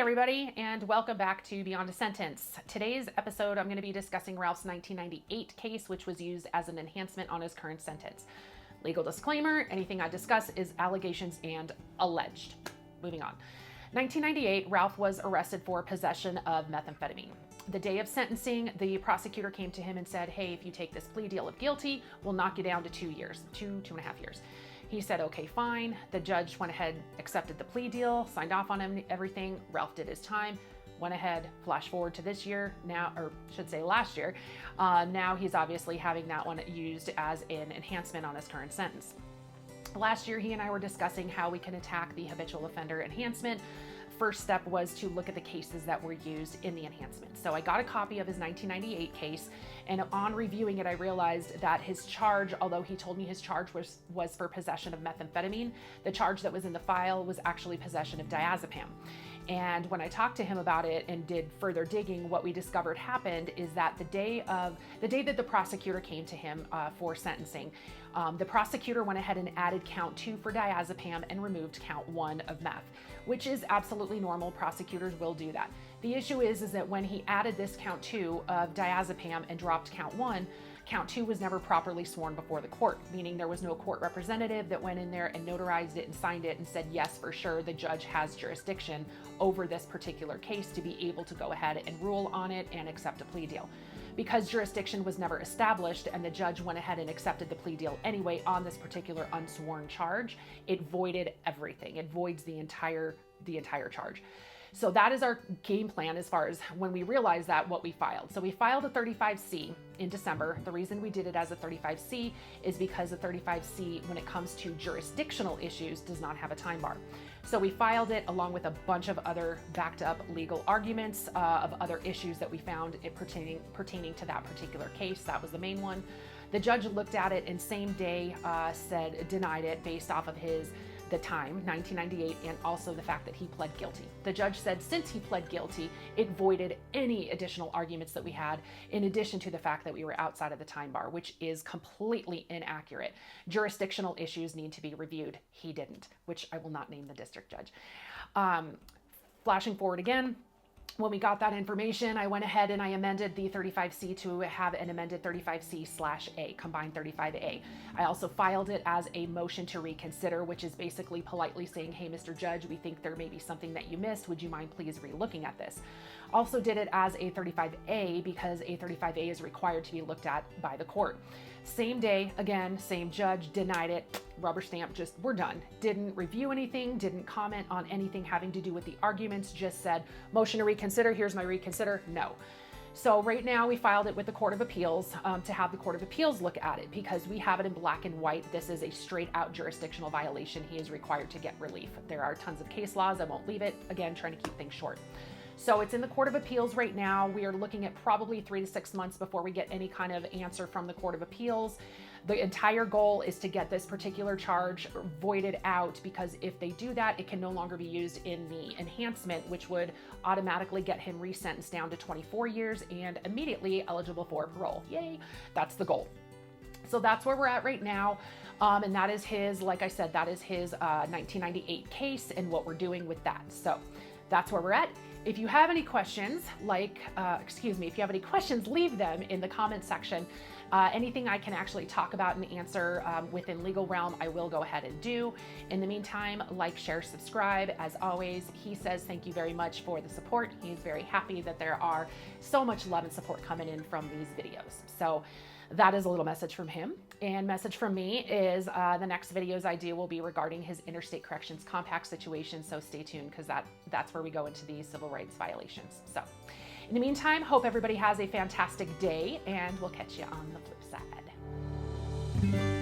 everybody, and welcome back to Beyond a Sentence. Today's episode, I'm going to be discussing Ralph's 1998 case, which was used as an enhancement on his current sentence. Legal disclaimer, anything I discuss is allegations and alleged. Moving on. 1998, Ralph was arrested for possession of methamphetamine. The day of sentencing, the prosecutor came to him and said, hey, if you take this plea deal of guilty, we'll knock you down to 2 years, two and a half years. He said, okay, fine. The judge went ahead, accepted the plea deal, signed off on him, everything. Ralph did his time, went ahead, flash forward to this year now, or should say last year. Now he's obviously having that one used as an enhancement on his current sentence. Last year, he and I were discussing how we can attack the habitual offender enhancement. First step was to look at the cases that were used in the enhancement. So I got a copy of his 1998 case, and on reviewing it, I realized that his charge, although he told me his charge was for possession of methamphetamine, the charge that was in the file was actually possession of diazepam. And when I talked to him about it and did further digging, what we discovered happened is that the day that the prosecutor came to him for sentencing, the prosecutor went ahead and added count 2 for diazepam and removed count 1 of meth, which is absolutely normal. Prosecutors will do that. The issue is that when he added this count 2 of diazepam and dropped count 1, count 2 was never properly sworn before the court, meaning there was no court representative that went in there and notarized it and signed it and said, yes, for sure, the judge has jurisdiction over this particular case to be able to go ahead and rule on it and accept a plea deal. Because jurisdiction was never established and the judge went ahead and accepted the plea deal anyway on this particular unsworn charge, it voided everything. It voids the entire charge. So that is our game plan as far as when we realized that, what we filed. So we filed a 35C in December. The reason we did it as a 35C is because a 35C, when it comes to jurisdictional issues, does not have a time bar. So we filed it along with a bunch of other backed up legal arguments of other issues that we found it pertaining to that particular case. That was the main one. The judge looked at it and same day denied it based off of the time, 1998, and also the fact that he pled guilty. The judge said since he pled guilty, it voided any additional arguments that we had, in addition to the fact that we were outside of the time bar, which is completely inaccurate. Jurisdictional issues need to be reviewed. He didn't, which I will not name the district judge. Flashing forward again, when we got that information, I went ahead and I amended the 35C to have an amended 35C/A, combined 35A. I also filed it as a motion to reconsider, which is basically politely saying, hey, Mr. Judge, we think there may be something that you missed. Would you mind please re-looking at this? Also did it as a 35A because a 35A is required to be looked at by the court. Same day, again, same judge, denied it, rubber stamp, just we're done. Didn't review anything, didn't comment on anything having to do with the arguments, just said, motion to reconsider, here's my reconsider, no. So right now we filed it with the Court of Appeals to have the Court of Appeals look at it because we have it in black and white. This is a straight out jurisdictional violation. He is required to get relief. There are tons of case laws. I won't leave it. Again, trying to keep things short. So it's in the Court of Appeals right now. We are looking at probably 3 to 6 months before we get any kind of answer from the Court of Appeals. The entire goal is to get this particular charge voided out because if they do that, it can no longer be used in the enhancement, which would automatically get him resentenced down to 24 years and immediately eligible for parole. Yay, that's the goal. So that's where we're at right now. And that is his, like I said, that is his 1998 case and what we're doing with that. So that's where we're at. If you have any questions, if you have any questions, leave them in the comment section. Anything I can actually talk about and answer within legal realm, I will go ahead and do. In the meantime, like, share, subscribe. As always, he says thank you very much for the support. He's very happy that there are so much love and support coming in from these videos. So that is a little message from him. And message from me is the next videos I do will be regarding his interstate corrections compact situation. So stay tuned because that's where we go into these civil rights violations. So in the meantime, hope everybody has a fantastic day and we'll catch you on the flip side.